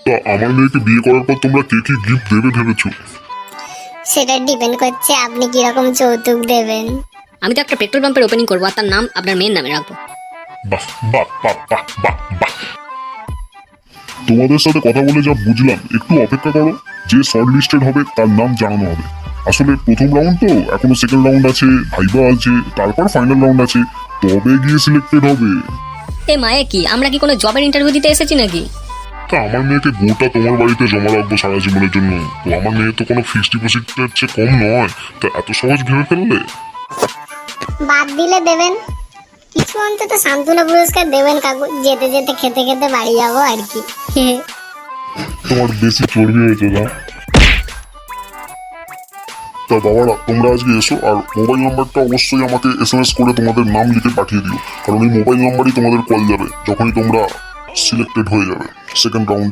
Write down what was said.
তা আমার মেয়েকে বিয়ে করার পর তোমরা কে কি গিফট দেবে ভেবেছো? সেটা ডিপেন্ড করছে আপনি কিরকম যৌতুক দেবেন। আমি তো একটা পেট্রোল পাম্পের ওপেনিং করবো আর তার নাম আপনার মেয়ের নামে রাখবো। বাহ বাহ বাহ বাহ বাহ বাহ। তোমাদের সাথে কথা বলে যা বুঝলাম, একটু অপেক্ষা করো, যে শর্ট লিস্টেড হবে তার নাম জানানো হবে। আসলে প্রথম রাউন্ড তো, এখনো সেকেন্ড রাউন্ড আছে, ভাইবা আছে, তারপর ফাইনাল রাউন্ড আছে, তবে গিয়ে সিলেক্টেড হবে। এ মায়ে কি, আমরা কি কোনো জবের ইন্টারভিউ দিতে এসেছি নাকি? তা আমার মেয়েকে গোটা তোমার বাড়িতে জমা রাখবো সারা জীবনের জন্য, তো আমার মেয়ে তো কোনো ফিক্সড ডিপোজিটের চেয়ে কম নয়, তা এত সহজ ভেবে ফেললে? বাদ দিলে দেবেন, কিছু অন্তত সান্ত্বনা পুরস্কার দেবেন কাকু, যেতে যেতে খেতে খেতে বাড়ি যাবো আর কি। তোমার বেশি চর্বি হয়েছে না? তা বাবারা, তোমরা আজকে এসো, আর মোবাইল নাম্বারটা অবশ্যই আমাকে SMS করে তোমাদের নাম লিখে পাঠিয়ে দিও, কারণ এই মোবাইল নাম্বারই তোমাদের কল যাবে যখনই তোমরা সিলেক্টেড হয়ে যাবে সেকেন্ড রাউন্ডে।